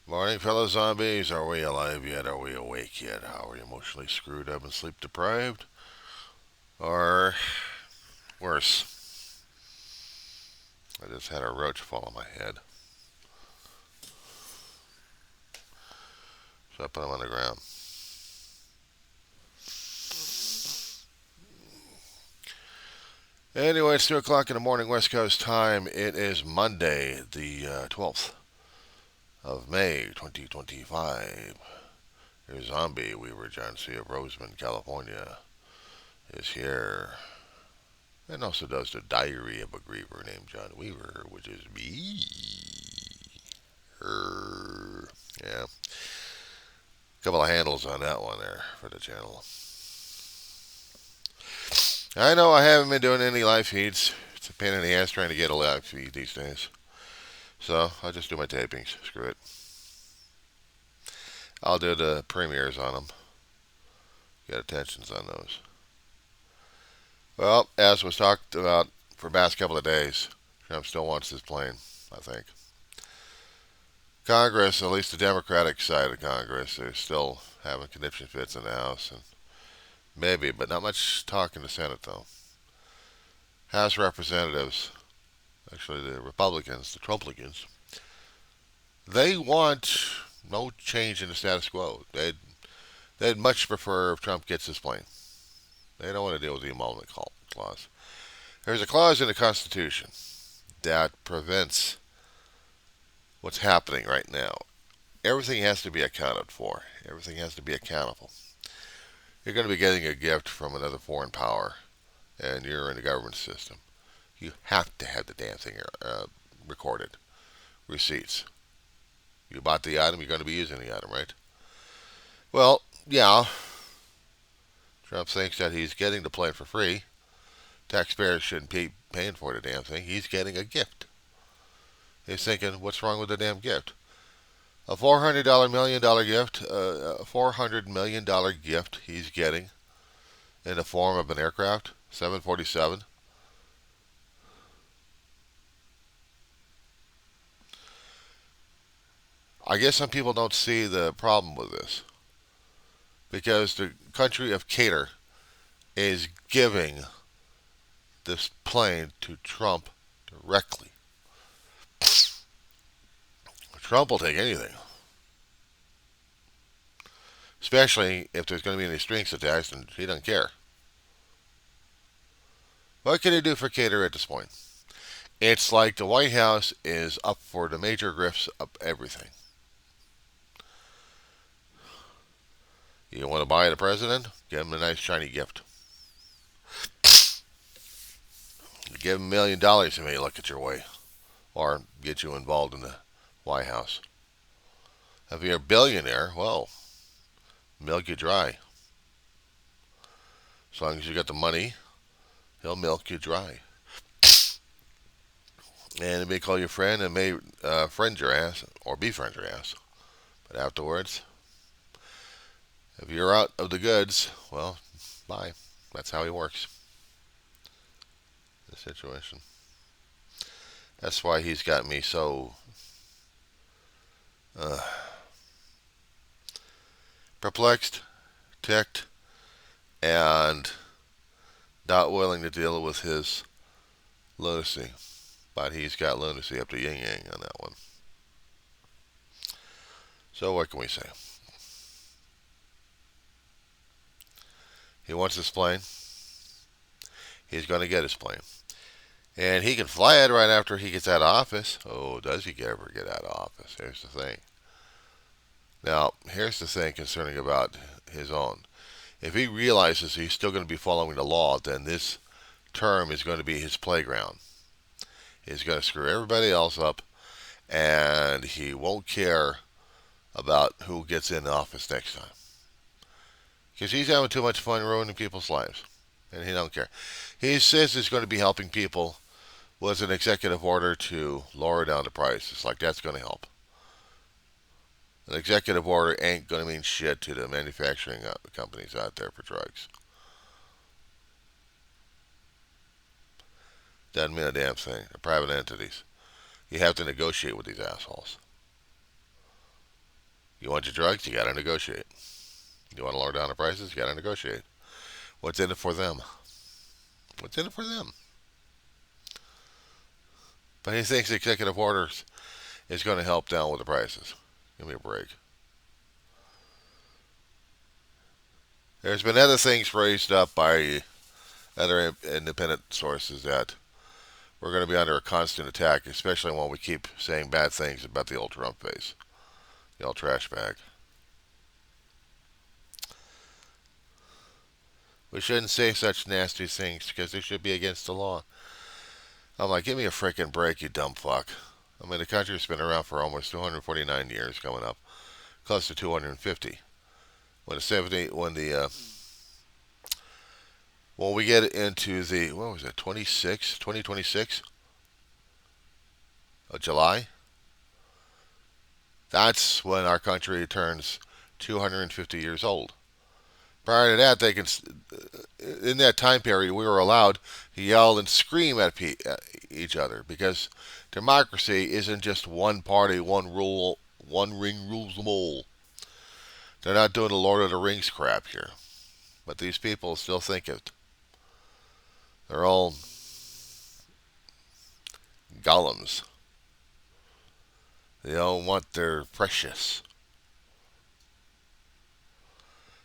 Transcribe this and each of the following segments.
Morning, fellow zombies. Are we alive yet? Are we awake yet? How are you emotionally screwed up and sleep deprived? Or worse, I just had a roach fall on my head. So I put him on the ground. Anyway, it's 2 o'clock in the morning, West Coast time. It is Monday, the 12th of May, 2025. Your zombie, Weaver John C. of Roseman, California, is here. And also does the diary of a griever named John Weaver, which is me. Yeah. Couple of handles on that one there for the channel. I know I haven't been doing any live feeds. It's a pain in the ass trying to get a live feed these days. So I'll just do my tapings. Screw it. I'll do the premieres on them. Get attentions on those. Well, as was talked about for the past couple of days, Trump still wants this plane, I think. Congress, at least the Democratic side of Congress, they're still having conniption fits in the House. And maybe, but not much talk in the Senate, though. House Representatives, actually the Republicans, the Trumplicans, they want no change in the status quo. They'd much prefer if Trump gets his plane. They don't want to deal with the emolument clause. There's a clause in the Constitution that prevents what's happening right now. Everything has to be accounted for. Everything has to be accountable. You're going to be getting a gift from another foreign power, and you're in the government system. You have to have the damn thing recorded. Receipts. You bought the item, you're going to be using the item, right? Well, yeah. Trump thinks that he's getting the plane for free. Taxpayers shouldn't be paying for the damn thing. He's getting a gift. He's thinking, what's wrong with the damn gift? A $400 million gift, a $400 million gift he's getting in the form of an aircraft, 747. I guess some people don't see the problem with this because the country of Qatar is giving this plane to Trump directly. Trump will take anything, especially if there's going to be any strings attached, and he doesn't care. What can he do for Qatar at this point? It's like the White House is up for the major grifts of everything. You want to buy the president? Give him a nice shiny gift. Give him $1 million, he may look at your way or get you involved in the White House. If you're a billionaire, well, milk you dry. As long as you got the money, he'll milk you dry. And he may call you friend and may friend your ass or befriend your ass. But afterwards, if you're out of the goods, well, bye. That's how he works. The situation. That's why he's got me so uh, perplexed, ticked, and not willing to deal with his lunacy. But he's got lunacy up to yin yang on that one. So what can we say? He wants his plane. He's going to get his plane. And he can fly it right after he gets out of office. Oh, does he ever get out of office? Here's the thing. Now, here's the thing concerning about his own. If he realizes he's still going to be following the law, then this term is going to be his playground. He's going to screw everybody else up, and he won't care about who gets in office next time. Because he's having too much fun ruining people's lives, and he don't care. He says he's going to be helping people with an executive order to lower down the prices. Like that's going to help. An executive order ain't going to mean shit to the manufacturing companies out there for drugs. Doesn't mean a damn thing. They're private entities. You have to negotiate with these assholes. You want your drugs? You got to negotiate. You want to lower down the prices? You got to negotiate. What's in it for them? What's in it for them? But he thinks executive orders is going to help down with the prices. Give me a break. There's been other things raised up by other independent sources that we're going to be under a constant attack, especially when we keep saying bad things about the old Trump face, the old trash bag. We shouldn't say such nasty things because they should be against the law. I'm like, give me a freaking break, you dumb fuck. I mean, the country's been around for almost 249 years, coming up close to 250. When we get into the, what was it, 2026 of July, that's when our country turns 250 years old. Prior to that, in that time period, we were allowed to yell and scream at each other because democracy isn't just one party, one rule, one ring rules them all. They're not doing the Lord of the Rings crap here. But these people still think it. They're all golems. They don't want their precious.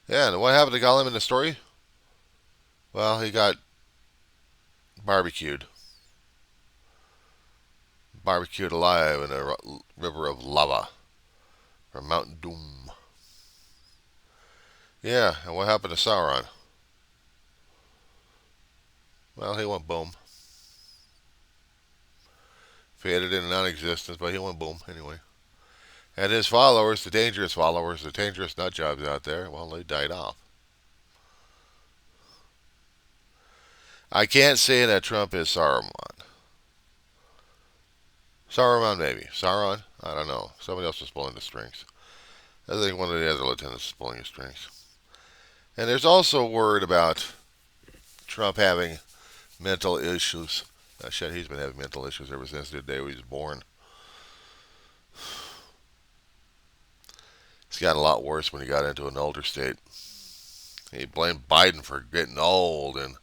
Yeah, and what happened to Gollum in the story? Well, he got barbecued. Barbecued alive in a river of lava from Mount Doom. Yeah, and what happened to Sauron? Well, he went boom. Faded into non-existence, but he went boom anyway. And his followers, the dangerous nut jobs out there, well, they died off. I can't say that Trump is Saruman. Saruman, maybe. Sauron? I don't know. Somebody else is pulling the strings. I think one of the other lieutenants is pulling the strings. And there's also word about Trump having mental issues. Shit, he's been having mental issues ever since the day he was born. It's gotten a lot worse when he got into an older state. He blamed Biden for getting old and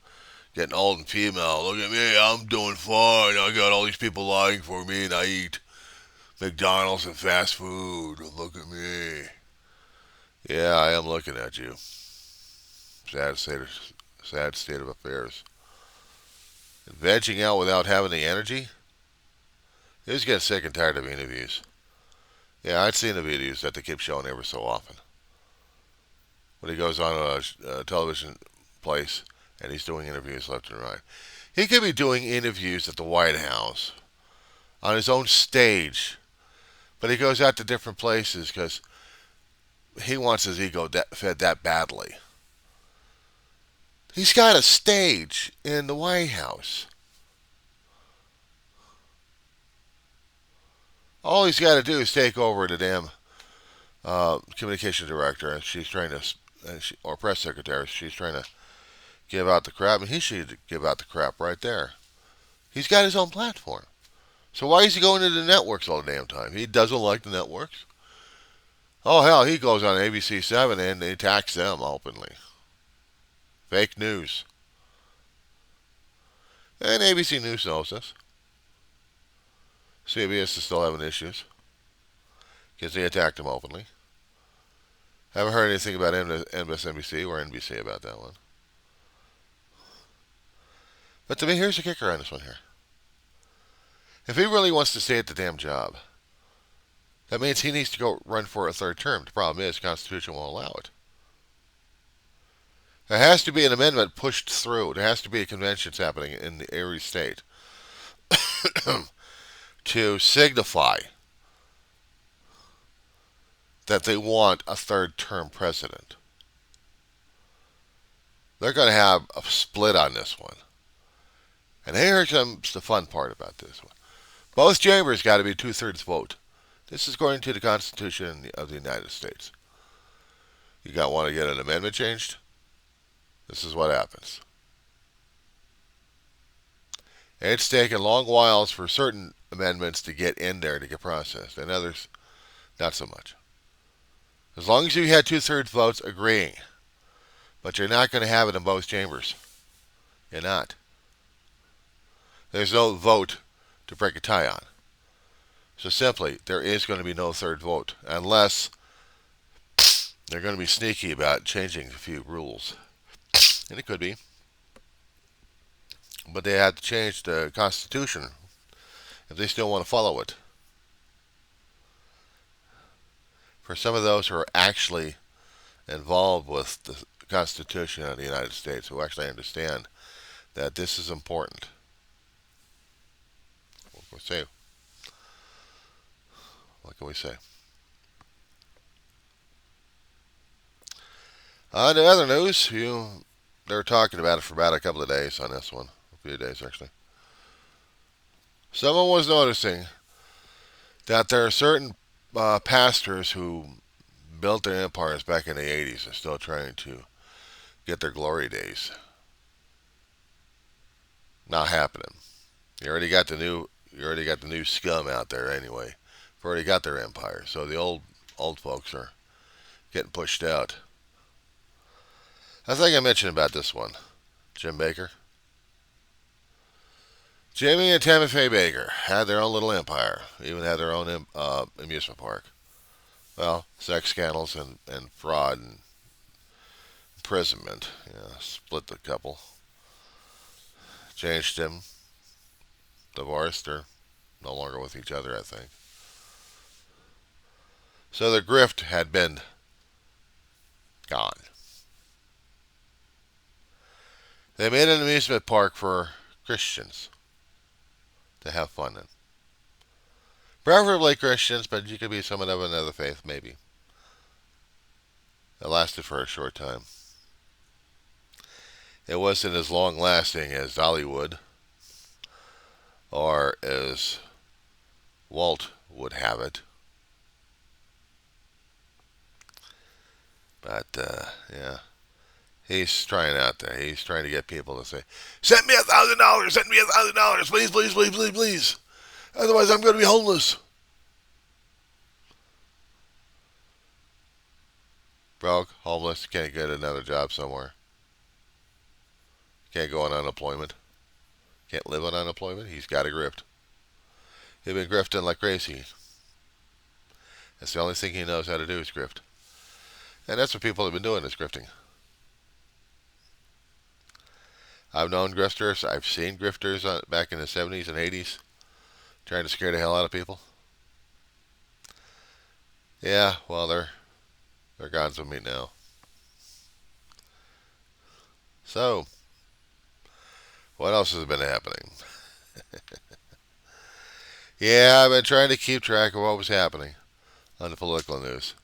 female. Look at me, I'm doing fine. I got all these people lying for me, and I eat McDonald's and fast food. Look at me. Yeah, I am looking at you. Sad state of affairs. And vegging out without having the energy? He was getting sick and tired of interviews. Yeah, I'd seen the videos that they keep showing ever so often. When he goes on a television place and he's doing interviews left and right. He could be doing interviews at the White House on his own stage, but he goes out to different places because he wants his ego fed that badly. He's got a stage in the White House. All he's got to do is take over the damn communication director, and she's trying to, or press secretary. She's trying to give out the crap, and he should give out the crap right there. He's got his own platform. So why is he going to the networks all the damn time? He doesn't like the networks. Oh hell, he goes on ABC7 and he attacks them openly. Fake news. And ABC News knows this. CBS is still having issues because they attacked him openly. Haven't heard anything about MSNBC or NBC about that one. But to me, here's the kicker on this one here. If he really wants to stay at the damn job, that means he needs to go run for a third term. The problem is the Constitution won't allow it. There has to be an amendment pushed through. There has to be a convention happening in every state to signify that they want a third term president. They're going to have a split on this one. And here comes the fun part about this one. Both chambers got to be 2/3 vote. This is according to the Constitution of the United States. You got want to get an amendment changed? This is what happens. It's taken long whiles for certain amendments to get in there to get processed, and others not so much. As long as you had two-thirds votes agreeing, but you're not going to have it in both chambers. You're not. There's no vote to break a tie on. So simply, there is going to be no third vote unless they're going to be sneaky about changing a few rules. And it could be. But they have to change the Constitution if they still want to follow it. For some of those who are actually involved with the Constitution of the United States, who actually understand that this is important. What can we say? What can we say? On to other news, they were talking about it for about a couple of days on this one. A few days, actually. Someone was noticing that there are certain pastors who built their empires back in the 80s and still trying to get their glory days. Not happening. You already got the new scum out there anyway. They've already got their empire. So the old folks are getting pushed out. I think I mentioned about this one. Jim Baker. Jimmy and Tammy Faye Baker had their own little empire. Even had their own amusement park. Well, sex scandals and fraud and imprisonment. Yeah, split the couple. Changed him. Divorced. They're no longer with each other, I think. So the grift had been gone. They made an amusement park for Christians to have fun in. Preferably Christians, but you could be someone of another faith, maybe. It lasted for a short time. It wasn't as long lasting as Dollywood or as Walt would have it. But, yeah. He's trying out there. He's trying to get people to say, "Send me $1,000! Send me $1,000! Please, please, please, please, please! Otherwise I'm going to be homeless." Broke, homeless, can't get another job somewhere. Can't go on unemployment. Can't live on unemployment. He's got a grift. He's been grifting like crazy. That's the only thing he knows how to do is grift. And that's what people have been doing is grifting. I've known grifters. I've seen grifters back in the 70s and 80s trying to scare the hell out of people. Yeah, well, they're gods with me now. So, what else has been happening? Yeah, I've been trying to keep track of what was happening on the political news.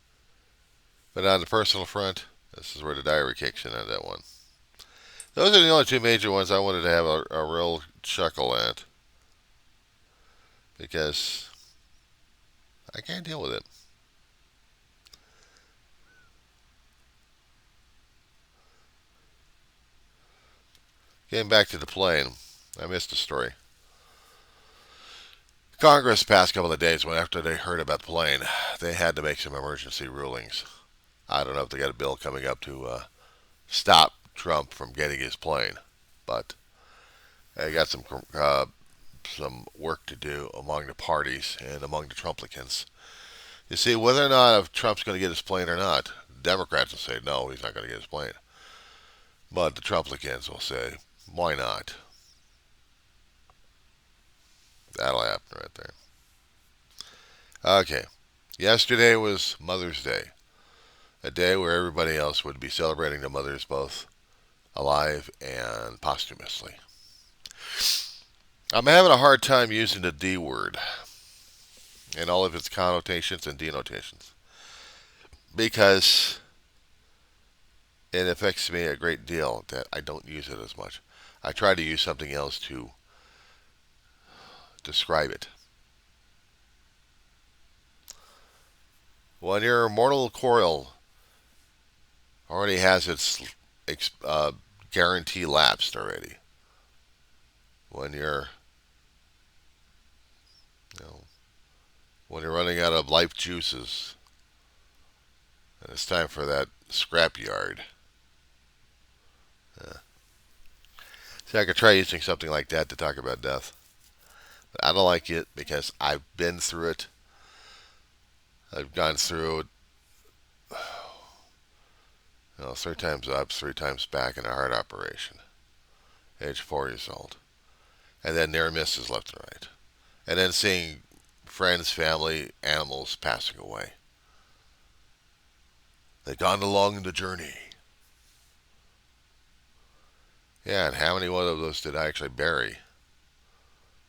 But on the personal front, this is where the diary kicks in on that one. Those are the only two major ones I wanted to have a real chuckle at. Because I can't deal with it. Getting back to the plane, I missed a story. Congress, the past couple of days, after they heard about the plane, they had to make some emergency rulings. I don't know if they got a bill coming up to stop Trump from getting his plane, but they got some work to do among the parties and among the Trumplicans. You see, whether or not if Trump's going to get his plane or not, Democrats will say no, he's not going to get his plane. But the Trumplicans will say, why not? That'll happen right there. Okay. Yesterday was Mother's Day. A day where everybody else would be celebrating the mothers both alive and posthumously. I'm having a hard time using the D word in all of its connotations and denotations because it affects me a great deal that I don't use it as much. I try to use something else to describe it. When your mortal coil already has its guarantee lapsed already, when you're when you're running out of life juices And it's time for that scrap yard. Uh, See, I could try using something like that to talk about death. But I don't like it because I've been through it. I've gone through it, 3 times up, 3 times back in a heart operation, age 4 years old. And then near misses left and right. And then seeing friends, family, animals passing away. They've gone along the journey. Yeah, and how many one of those did I actually bury?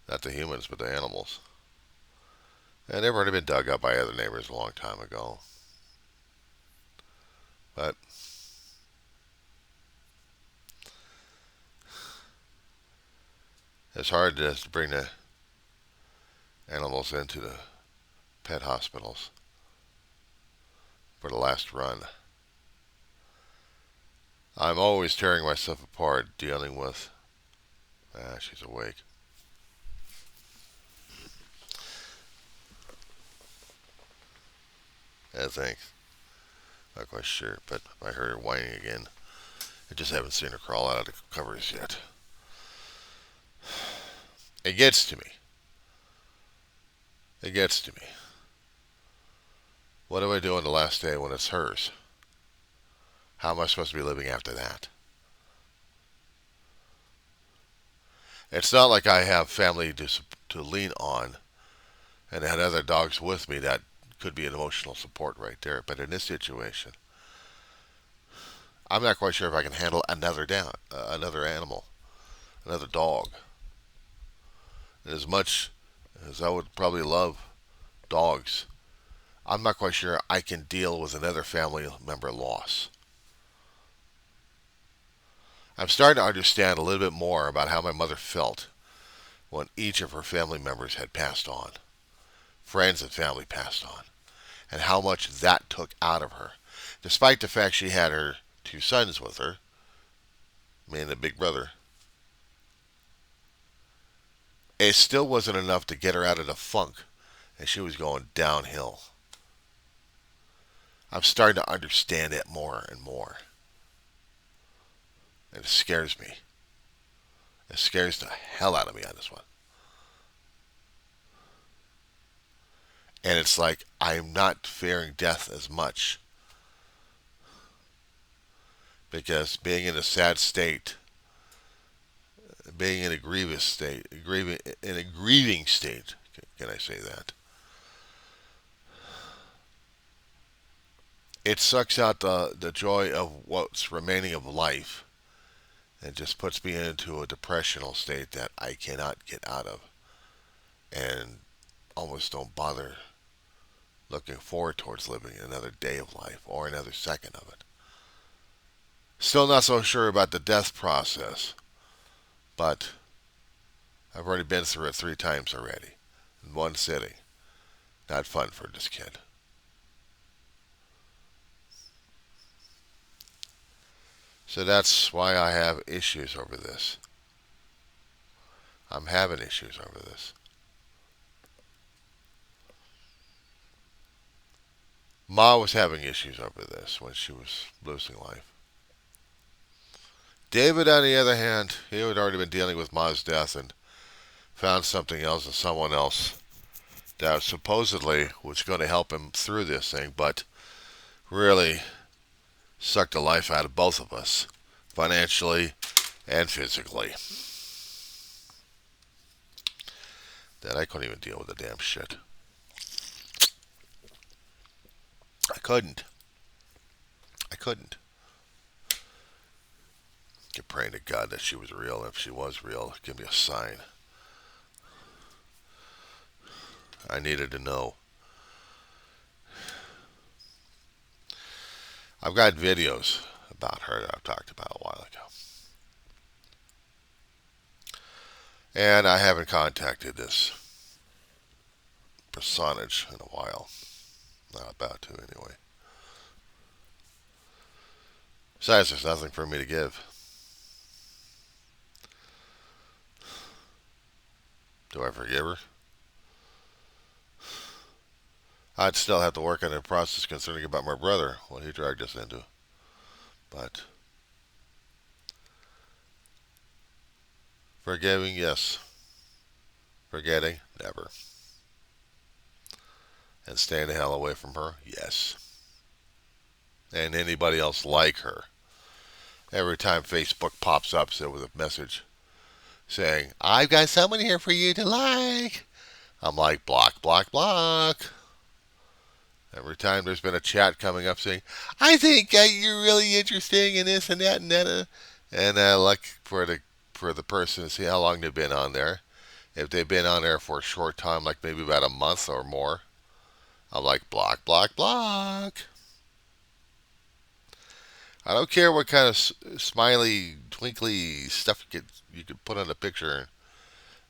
Not the humans, but the animals. And they've already been dug up by other neighbors a long time ago. But it's hard to bring the animals into the pet hospitals for the last run. I'm always tearing myself apart dealing with... she's awake. Yeah, thanks. Not quite sure, but I heard her whining again. I just haven't seen her crawl out of the covers yet. It gets to me. It gets to me. What do I do on the last day when it's hers? How am I supposed to be living after that? It's not like I have family to lean on and had other dogs with me that could be an emotional support right there. But in this situation, I'm not quite sure if I can handle another animal, another dog. And as much as I would probably love dogs, I'm not quite sure I can deal with another family member loss. I'm starting to understand a little bit more about how my mother felt when each of her family members had passed on. Friends and family passed on. And how much that took out of her. Despite the fact she had her 2 sons with her, me and the big brother, it still wasn't enough to get her out of the funk, and she was going downhill. I'm starting to understand it more and more. And it scares me. It scares the hell out of me on this one. And it's like I'm not fearing death as much. Because being in a sad state, being in a grievous state, in a grieving state, can I say that? It sucks out the joy of what's remaining of life and just puts me into a depressional state that I cannot get out of and almost don't bother looking forward towards living another day of life or another second of it. Still not so sure about the death process, but I've already been through it 3 times already in one sitting. Not fun for this kid. So that's why I have issues over this. I'm having issues over this. Ma was having issues over this when she was losing life. David, on the other hand, he had already been dealing with Ma's death and found something else and someone else that supposedly was going to help him through this thing, but really sucked the life out of both of us, financially and physically. That I couldn't even deal with the damn shit. I couldn't. I couldn't. Kept praying to God that she was real. If she was real, give me a sign. I needed to know. I've got videos about her that I've talked about a while ago. And I haven't contacted this personage in a while. Not about to, anyway. Besides, there's nothing for me to give. Do I forgive her? I'd still have to work on the process concerning about my brother, what he dragged us into. But forgiving, yes. Forgetting, never. And staying the hell away from her, yes. And anybody else like her. Every time Facebook pops up so with a message saying, I've got someone here for you to like, I'm like, block, block, block. Every time there's been a chat coming up saying, I think you're really interesting in this and that and that. And I look for the person to see how long they've been on there. If they've been on there for a short time, like maybe about a month or more, I'm like, block, block, block. I don't care what kind of smiley, twinkly stuff you could put on a picture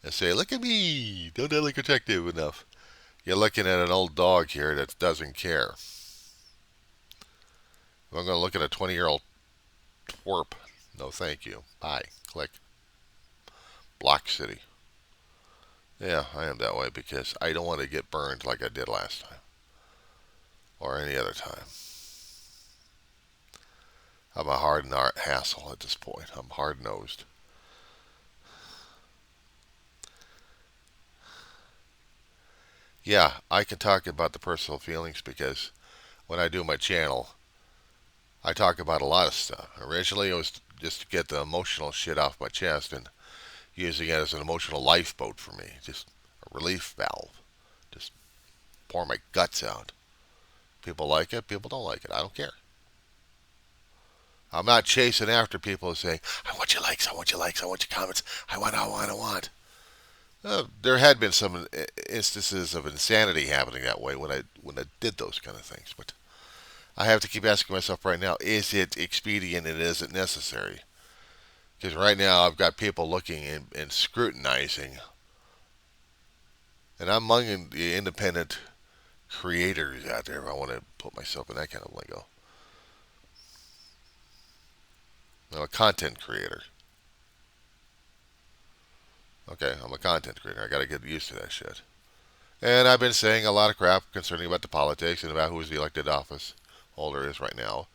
and say, look at me, don't I look attractive enough? You're looking at an old dog here that doesn't care. If I'm going to look at a 20-year-old twerp, no thank you. Bye. Click. Block City. Yeah, I am that way because I don't want to get burned like I did last time or any other time. I'm a hard hassle at this point. I'm hard-nosed. Yeah, I can talk about the personal feelings because when I do my channel, I talk about a lot of stuff. Originally, it was just to get the emotional shit off my chest and using it as an emotional lifeboat for me. Just a relief valve. Just pour my guts out. People like it, people don't like it. I don't care. I'm not chasing after people saying, I want your likes, I want your likes, I want your comments, I want, I want, I want. There had been some instances of insanity happening that way when I did those kind of things, but I have to keep asking myself right now: is it expedient and is it necessary? Because right now I've got people looking and scrutinizing, and I'm among the independent creators out there. If I want to put myself in that kind of lingo, I'm a content creator. Okay, I'm a content creator. I got to get used to that shit. And I've been saying a lot of crap concerning about the politics and about who's the elected office holder is right now.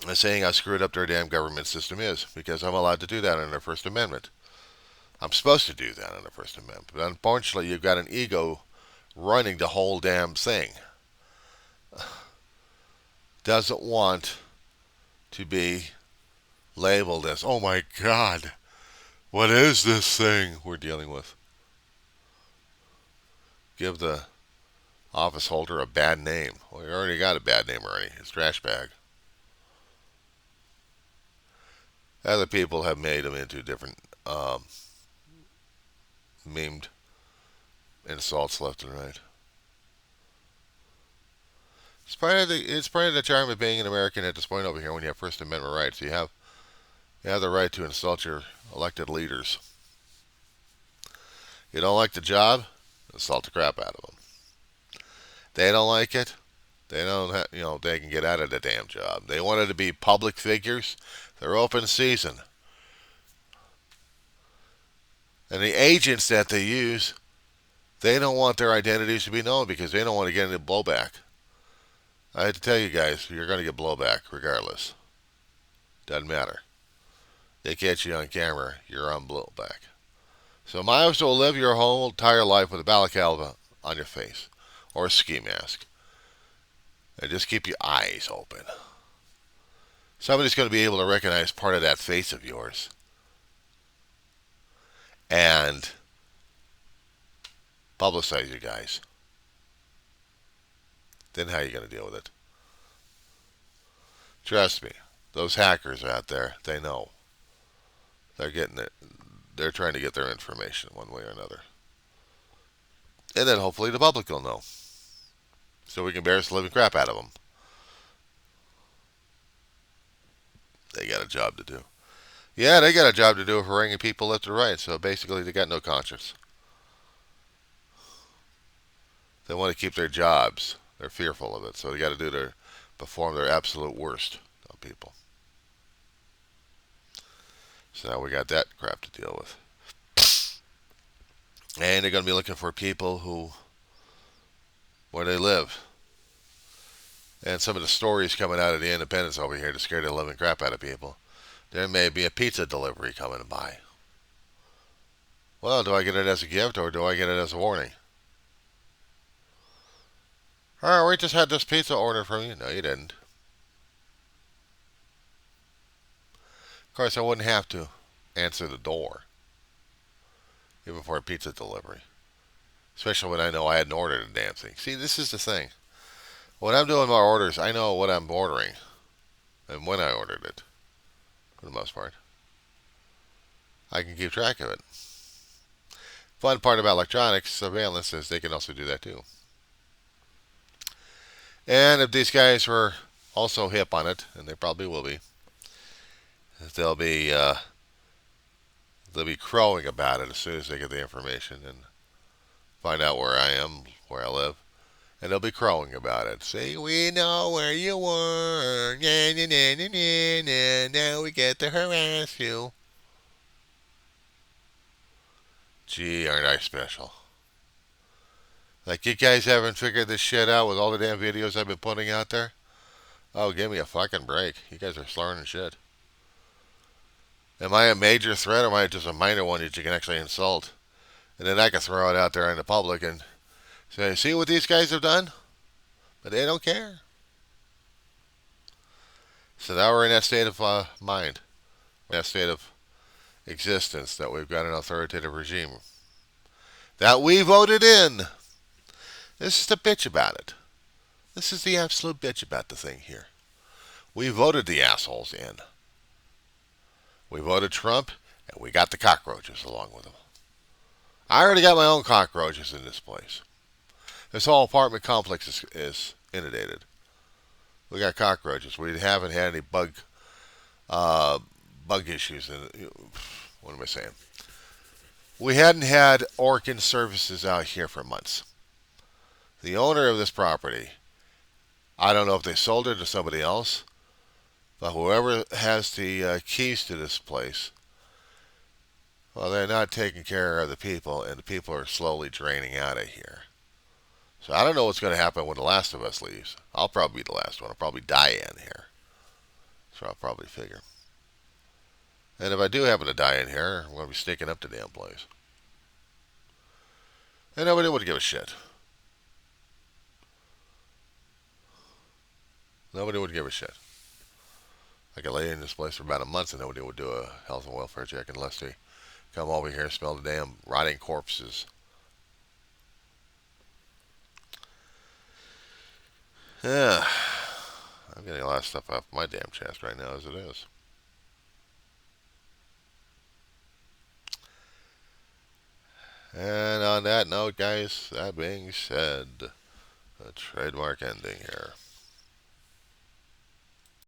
I'm saying how screwed up their damn government system is because I'm allowed to do that under the First Amendment. I'm supposed to do that under the First Amendment. But unfortunately, you've got an ego running the whole damn thing. Doesn't want to be labeled as, oh my God, what is this thing we're dealing with? Give the office holder a bad name. Well, he already got a bad name already. It's trash bag. Other people have made them into different memed insults left and right. It's part of the charm of being an American at this point over here when you have First Amendment rights. You have the right to insult your elected leaders. You don't like the job, insult the crap out of them. They don't like it. They don't they can get out of the damn job. They wanted to be public figures. They're open season. And the agents that they use, they don't want their identities to be known because they don't want to get any blowback. I had to tell you guys, you're going to get blowback regardless. Doesn't matter. They catch you on camera, you're on blowback. So might as well live your whole entire life with a balaclava on your face or a ski mask. And just keep your eyes open. Somebody's going to be able to recognize part of that face of yours. And publicize you guys. Then how are you going to deal with it? Trust me, those hackers out there, they know. They're getting it. They're trying to get their information one way or another. And then hopefully the public will know. So we can embarrass the living crap out of them. They got a job to do. Yeah, they got a job to do of haranguing people left and right. So basically, they got no conscience. They want to keep their jobs. They're fearful of it. So they got to perform their absolute worst on people. So now we got that crap to deal with. And they're going to be looking for people who where they live. And some of the stories coming out of the independents over here to scare the living crap out of people. There may be a pizza delivery coming by. Well, do I get it as a gift or do I get it as a warning? Oh, we just had this pizza order from you. No, you didn't. Of course, I wouldn't have to answer the door, even for a pizza delivery. Especially when I know I hadn't ordered a damn thing. See, this is the thing. When I'm doing my orders, I know what I'm ordering and when I ordered it, for the most part. I can keep track of it. Fun part about electronics surveillance is they can also do that too. And if these guys were also hip on it, and they probably will be, they'll be they'll be crowing about it as soon as they get the information and find out where I am, where I live, and they'll be crowing about it. See, we know where you were. Nah, nah, nah, nah, nah, nah. Now we get to harass you. Gee, aren't I special? Like, you guys haven't figured this shit out with all the damn videos I've been putting out there? Oh, give me a fucking break. You guys are learning shit. Am I a major threat or am I just a minor one that you can actually insult? And then I can throw it out there in the public and say, see what these guys have done? But they don't care. So now we're in that state of mind. We're in that state of existence that we've got an authoritative regime that we voted in. This is the bitch about it. This is the absolute bitch about the thing here. We voted the assholes in. We voted Trump, and we got the cockroaches along with them. I already got my own cockroaches in this place. This whole apartment complex is inundated. We got cockroaches. We haven't had any bug issues. What am I saying? We hadn't had Orkin services out here for months. The owner of this property, I don't know if they sold it to somebody else, but whoever has the keys to this place, well, they're not taking care of the people, and the people are slowly draining out of here. So I don't know what's going to happen when the last of us leaves. I'll probably be the last one. I'll probably die in here. So I'll probably figure. And if I do happen to die in here, I'm going to be sneaking up the damn place. And nobody would give a shit. Nobody would give a shit. I could lay in this place for about a month and nobody would do a health and welfare check unless they come over here and smell the damn rotting corpses. Yeah. I'm getting a lot of stuff off my damn chest right now as it is. And on that note, guys, that being said, a trademark ending here.